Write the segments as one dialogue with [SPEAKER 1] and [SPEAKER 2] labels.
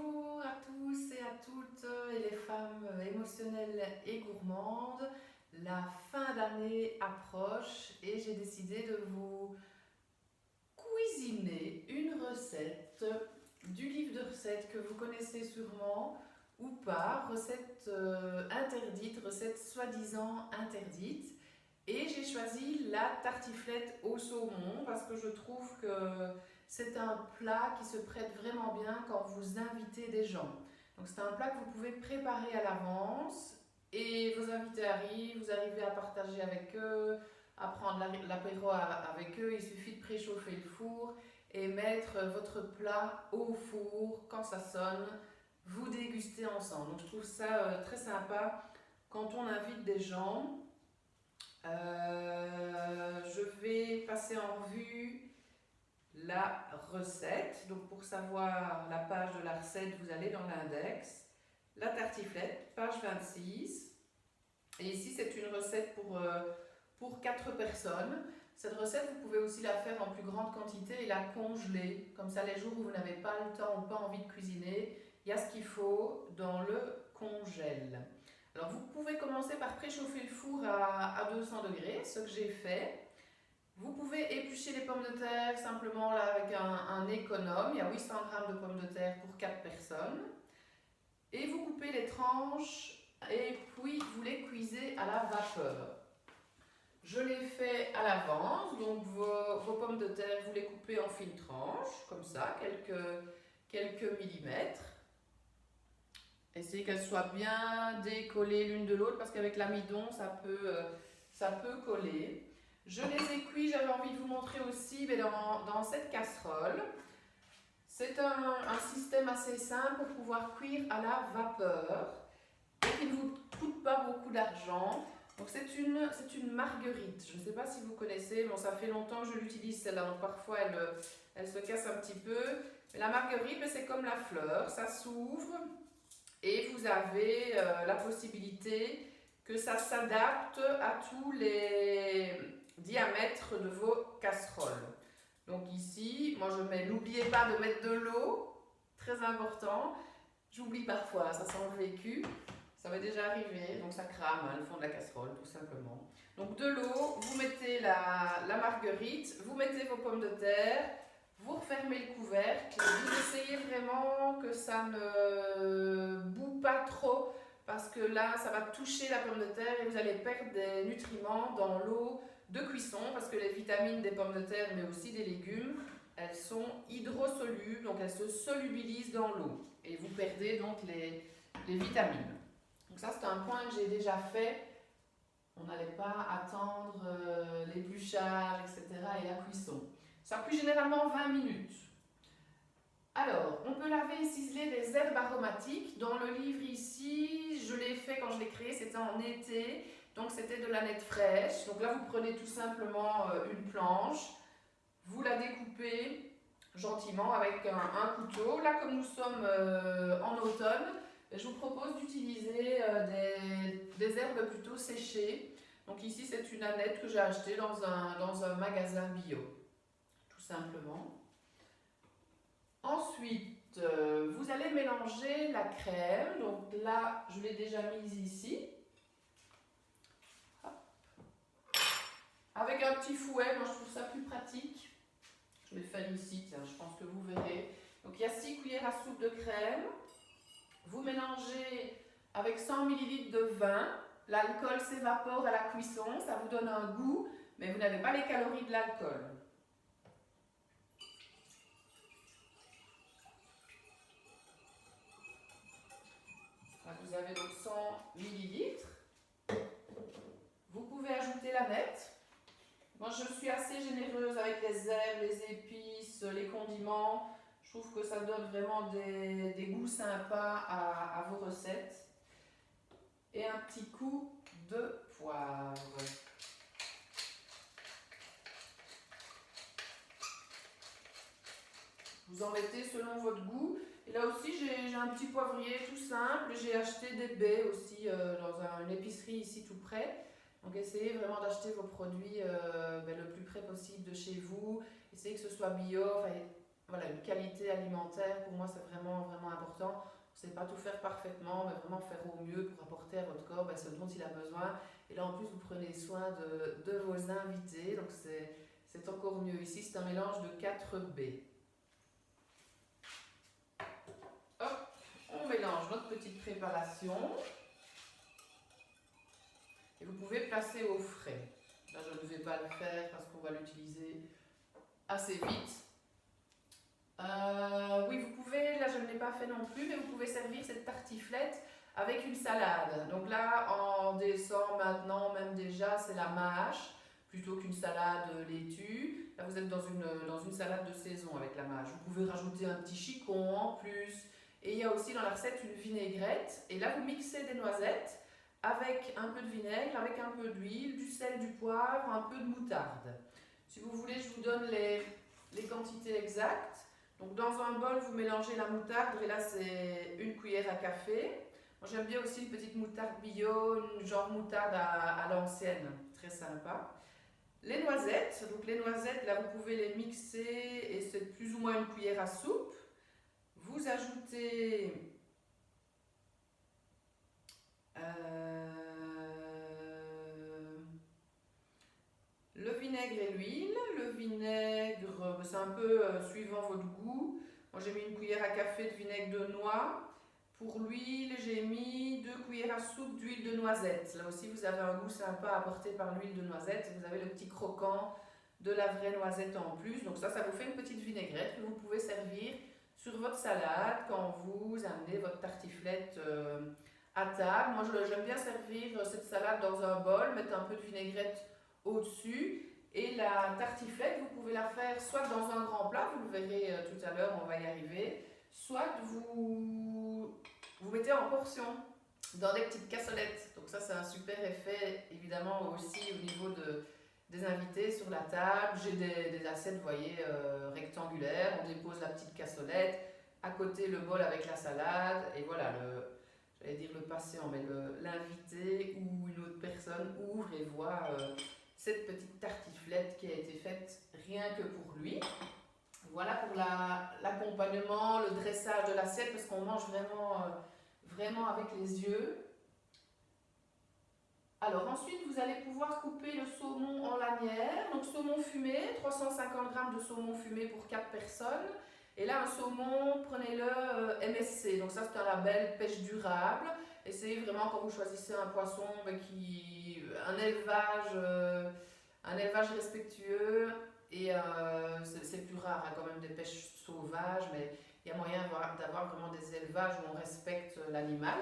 [SPEAKER 1] Bonjour à tous et à toutes et les femmes émotionnelles et gourmandes. La fin d'année approche et j'ai décidé de vous cuisiner une recette du livre de recettes que vous connaissez sûrement ou pas, recette interdite, recette soi-disant interdite. Et j'ai choisi la tartiflette au saumon parce que je trouve que c'est un plat qui se prête vraiment bien quand vous invitez des gens. Donc c'est un plat que vous pouvez préparer à l'avance et vos invités arrivent, vous arrivez à partager avec eux, à prendre l'apéro avec eux. Il suffit de préchauffer le four et mettre votre plat au four quand ça sonne. Vous dégustez ensemble. Donc je trouve ça très sympa quand on invite des gens. Je vais passer en revue la recette. Donc pour savoir la page de la recette, vous allez dans l'index. La tartiflette, page 26. Et ici, c'est une recette pour 4 personnes. Cette recette, vous pouvez aussi la faire en plus grande quantité et la congeler. Comme ça, les jours où vous n'avez pas le temps ou pas envie de cuisiner, il y a ce qu'il faut dans le congèle. Alors, vous pouvez commencer par préchauffer le four à 200 degrés, ce que j'ai fait. Vous pouvez éplucher les pommes de terre simplement là, avec un économe. Il y a 800 g de pommes de terre pour 4 personnes. Et vous coupez les tranches et puis vous les cuisez à la vapeur. Je l'ai fait à l'avance, donc vos pommes de terre, vous les coupez en fines tranches, comme ça, quelques millimètres. Essayez qu'elles soient bien décollées l'une de l'autre parce qu'avec l'amidon, ça peut coller. Je les ai cuits, j'avais envie de vous montrer aussi mais dans cette casserole. C'est un système assez simple pour pouvoir cuire à la vapeur et qui ne vous coûte pas beaucoup d'argent. Donc c'est une marguerite. Je ne sais pas si vous connaissez, bon ça fait longtemps que je l'utilise celle-là, donc parfois elle se casse un petit peu. Mais la marguerite, c'est comme la fleur, ça s'ouvre et vous avez la possibilité que ça s'adapte à tous les diamètres de vos casseroles. Donc ici, moi je mets, n'oubliez pas de mettre de l'eau, très important. J'oublie parfois, ça sent le vécu. Ça m'est déjà arrivé, donc ça crame le fond de la casserole tout simplement. Donc de l'eau, vous mettez la marguerite, vous mettez vos pommes de terre, vous refermez le couvercle, vous essayez vraiment que ça ne boue pas trop parce que là ça va toucher la pomme de terre et vous allez perdre des nutriments dans l'eau de cuisson parce que les vitamines des pommes de terre mais aussi des légumes, elles sont hydrosolubles, donc elles se solubilisent dans l'eau et vous perdez donc les vitamines. Donc ça c'est un point que j'ai déjà fait. On n'allait pas attendre l'épluchage, etc. et la cuisson. Ça cuit généralement 20 minutes. Alors, on peut laver et ciseler des herbes aromatiques. Dans le livre ici, je l'ai fait quand je l'ai créé, c'était en été. Donc c'était de la nette fraîche. Donc là, vous prenez tout simplement une planche. Vous la découpez gentiment avec un couteau. Là, comme nous sommes en automne, je vous propose d'utiliser des herbes plutôt séchées. Donc ici, c'est une aneth que j'ai achetée dans un magasin bio, tout simplement. Ensuite, vous allez mélanger la crème. Donc là, je l'ai déjà mise ici. Hop. Avec un petit fouet, moi je trouve ça plus pratique. Je vais le faire ici, tiens, je pense que vous verrez. Donc il y a 6 cuillères à soupe de crème. Vous mélangez avec 100 ml de vin. L'alcool s'évapore à la cuisson, ça vous donne un goût, mais vous n'avez pas les calories de l'alcool. Vous avez donc 100 ml. Vous pouvez ajouter la nette. Moi, je suis assez généreuse avec les herbes, les épices, les condiments. Je trouve que ça donne vraiment des goûts sympas à vos recettes. Et un petit coup de poivre. Vous en mettez selon votre goût. Et là aussi, j'ai un petit poivrier tout simple. J'ai acheté des baies aussi dans une épicerie ici tout près. Donc essayez vraiment d'acheter vos produits le plus près possible de chez vous. Essayez que ce soit bio. Enfin, voilà, une qualité alimentaire, pour moi, c'est vraiment, vraiment important. On ne sait pas tout faire parfaitement, mais vraiment faire au mieux pour apporter à votre corps ce dont il a besoin. Et là, en plus, vous prenez soin de vos invités, donc c'est encore mieux. Ici, c'est un mélange de 4 B. Hop, on mélange notre petite préparation. Et vous pouvez placer au frais. Là, je ne vais pas le faire parce qu'on va l'utiliser assez vite. Oui, vous pouvez, là je ne l'ai pas fait non plus, mais vous pouvez servir cette tartiflette avec une salade. Donc là, en décembre maintenant, même déjà, c'est la mâche plutôt qu'une salade laitue. Là, vous êtes dans une salade de saison avec la mâche. Vous pouvez rajouter un petit chicon en plus. Et il y a aussi dans la recette une vinaigrette. Et là, vous mixez des noisettes avec un peu de vinaigre, avec un peu d'huile, du sel, du poivre, un peu de moutarde. Si vous voulez, je vous donne les quantités exactes. Donc dans un bol, vous mélangez la moutarde, et là c'est une cuillère à café. Moi j'aime bien aussi une petite moutarde bio, une genre moutarde à l'ancienne, très sympa. Les noisettes, donc les noisettes, là vous pouvez les mixer et c'est plus ou moins une cuillère à soupe. Vous ajoutez le vinaigre et l'huile. Le vinaigre, c'est un peu suivant votre goût. Moi j'ai mis une cuillère à café de vinaigre de noix. Pour l'huile, j'ai mis 2 cuillères à soupe d'huile de noisette. Là aussi, vous avez un goût sympa apporté par l'huile de noisette. Vous avez le petit croquant de la vraie noisette en plus. Donc ça vous fait une petite vinaigrette que vous pouvez servir sur votre salade quand vous amenez votre tartiflette à table. Moi, j'aime bien servir cette salade dans un bol, mettre un peu de vinaigrette au-dessus. Et la tartiflette, vous pouvez la faire soit dans un grand plat, vous le verrez tout à l'heure, on va y arriver, soit vous mettez en portions dans des petites cassolettes. Donc ça, c'est un super effet, évidemment, aussi au niveau des invités sur la table. J'ai des assiettes, vous voyez, rectangulaires. On dépose la petite cassolette, à côté le bol avec la salade, et voilà, j'allais dire le patient, mais l'invité ou une autre personne ouvre et voit cette petite tartiflette qui a été faite rien que pour lui. Voilà pour l'accompagnement, le dressage de l'assiette, parce qu'on mange vraiment avec les yeux. Alors ensuite, vous allez pouvoir couper le saumon en lanières. Donc saumon fumé, 350 g de saumon fumé pour 4 personnes. Et là, un saumon, prenez-le MSC. Donc ça, c'est un label pêche durable. Essayez vraiment quand vous choisissez un poisson un élevage respectueux. Et c'est plus rare quand même des pêches sauvages, mais il y a moyen d'avoir vraiment des élevages où on respecte l'animal.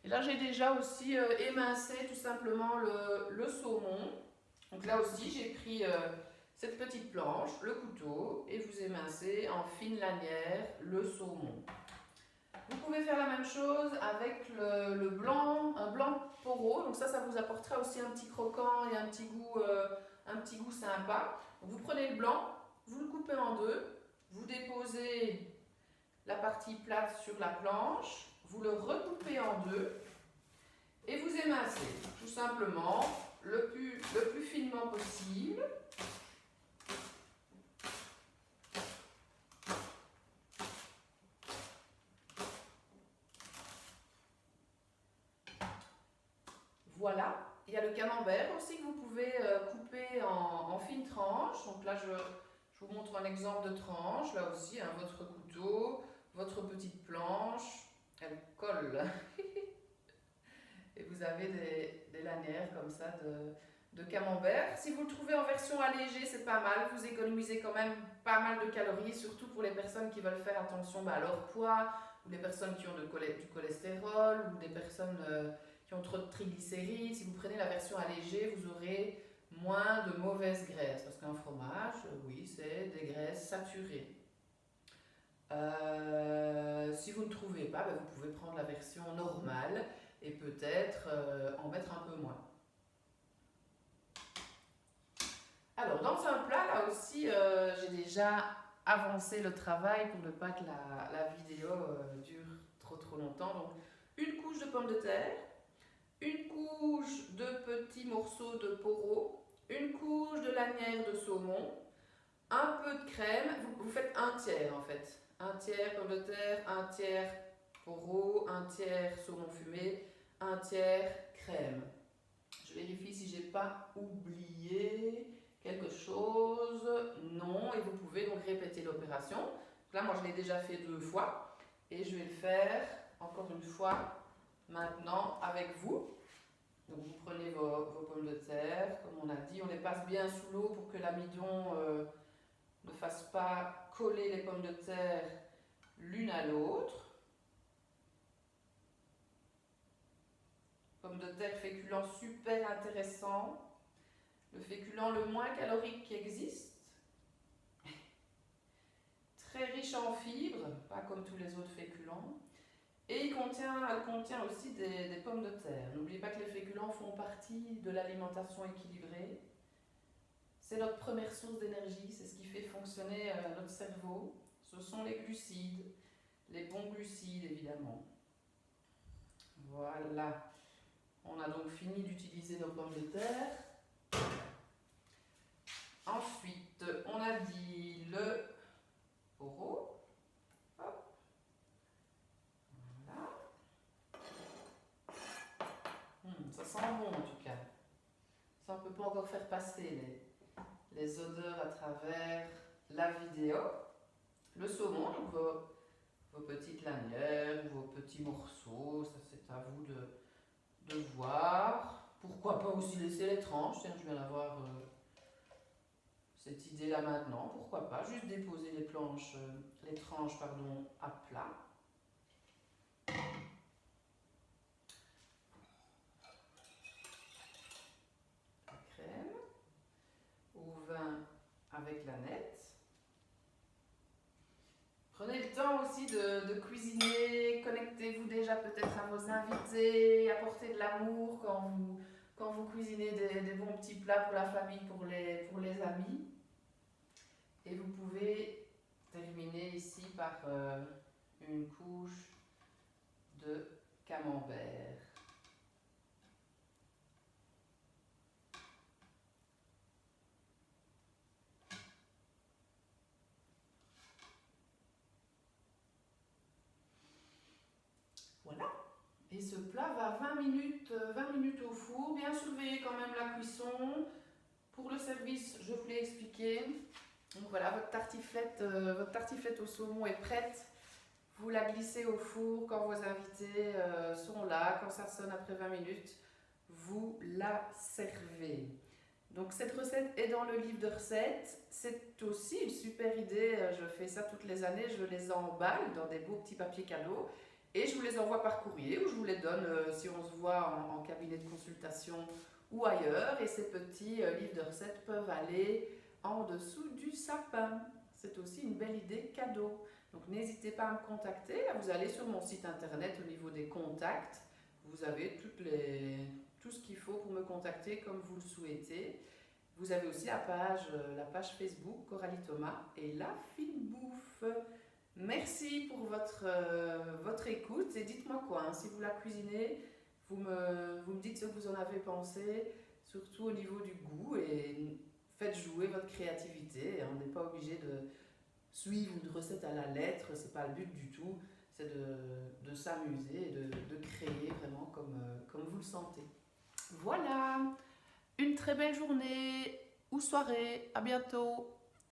[SPEAKER 1] Et là, j'ai déjà aussi émincé tout simplement le saumon. Donc là aussi, j'ai pris cette petite planche, le couteau, et vous émincez en fine lanière le saumon. Vous pouvez faire la même chose avec le blanc, un blanc poro. Donc ça vous apportera aussi un petit croquant et un petit goût sympa. Donc vous prenez le blanc, vous le coupez en deux, vous déposez la partie plate sur la planche, vous le recoupez en deux et vous émincez tout simplement le plus finement possible. Voilà, il y a le camembert aussi que vous pouvez couper en fines tranches. Donc là, je vous montre un exemple de tranche. Là aussi, hein, votre couteau, votre petite planche, elle colle. Et vous avez des lanières comme ça de camembert. Si vous le trouvez en version allégée, c'est pas mal. Vous économisez quand même pas mal de calories, surtout pour les personnes qui veulent faire attention à leur poids, ou les personnes qui ont du cholestérol, ou des personnes qui ont trop de triglycérides. Si vous prenez la version allégée, vous aurez moins de mauvaises graisses. Parce qu'un fromage, oui, c'est des graisses saturées. Si vous ne trouvez pas, vous pouvez prendre la version normale et peut-être en mettre un peu moins. Alors, dans un plat, là aussi, j'ai déjà avancé le travail pour ne pas que la vidéo dure trop longtemps. Donc, une couche de pommes de terre, une couche de petits morceaux de poro, une couche de lanière de saumon, un peu de crème, vous faites un tiers en fait. Un tiers pomme de terre, un tiers poireau, un tiers saumon fumé, un tiers crème. Je vérifie si j'ai pas oublié quelque chose. Non, et vous pouvez donc répéter l'opération. Là, moi, je l'ai déjà fait 2 fois et je vais le faire encore une fois maintenant avec vous. Donc, vous prenez vos pommes de terre, comme on a dit, on les passe bien sous l'eau pour que l'amidon ne fasse pas coller les pommes de terre l'une à l'autre. Pommes de terre féculent super intéressant. Le féculent le moins calorique qui existe. Très riche en fibres, pas comme tous les autres féculents. Et elle contient aussi des pommes de terre. N'oubliez pas que les féculents font partie de l'alimentation équilibrée. C'est notre première source d'énergie, c'est ce qui fait fonctionner notre cerveau. Ce sont les glucides, les bons glucides évidemment. Voilà. On a donc fini d'utiliser nos pommes de terre. Ensuite, on a dit le poireau. Hop. Voilà. Ça sent bon en tout cas. Ça, on ne peut pas encore faire passer les odeurs à travers la vidéo. Le saumon, donc vos petites lanières, vos petits morceaux, ça c'est à vous de voir. Pourquoi pas aussi laisser les tranches, tiens, je viens d'avoir cette idée là maintenant, pourquoi pas, juste déposer les tranches à plat. La crème, au vin avec la nette. Prenez le temps aussi de cuisiner, connectez-vous déjà peut-être à vos invités, apportez de l'amour quand vous cuisinez des bons petits plats pour la famille, pour les amis. Et vous pouvez terminer ici par une couche de camembert. Voilà. Et ce plat va 20 minutes au four. Bien surveiller quand même la cuisson. Pour le service, je vous l'ai expliqué. Donc voilà, votre tartiflette au saumon est prête. Vous la glissez au four quand vos invités sont là. Quand ça sonne après 20 minutes, vous la servez. Donc cette recette est dans le livre de recettes. C'est aussi une super idée. Je fais ça toutes les années. Je les emballe dans des beaux petits papiers cadeaux. Et je vous les envoie par courrier ou je vous les donne si on se voit en cabinet de consultation ou ailleurs. Et ces petits livres de recettes peuvent aller en dessous du sapin. C'est aussi une belle idée cadeau. Donc n'hésitez pas à me contacter. Vous allez sur mon site internet au niveau des contacts. Vous avez tout ce qu'il faut pour me contacter comme vous le souhaitez. Vous avez aussi la page Facebook Coralie Thomas et la fine bouffe. Merci pour votre écoute et dites-moi quoi, hein, si vous la cuisinez, vous me dites ce que vous en avez pensé, surtout au niveau du goût et faites jouer votre créativité. On n'est pas obligé de suivre une recette à la lettre, c'est pas le but du tout, c'est de s'amuser et de créer vraiment comme vous le sentez. Voilà, une très belle journée ou soirée, à bientôt.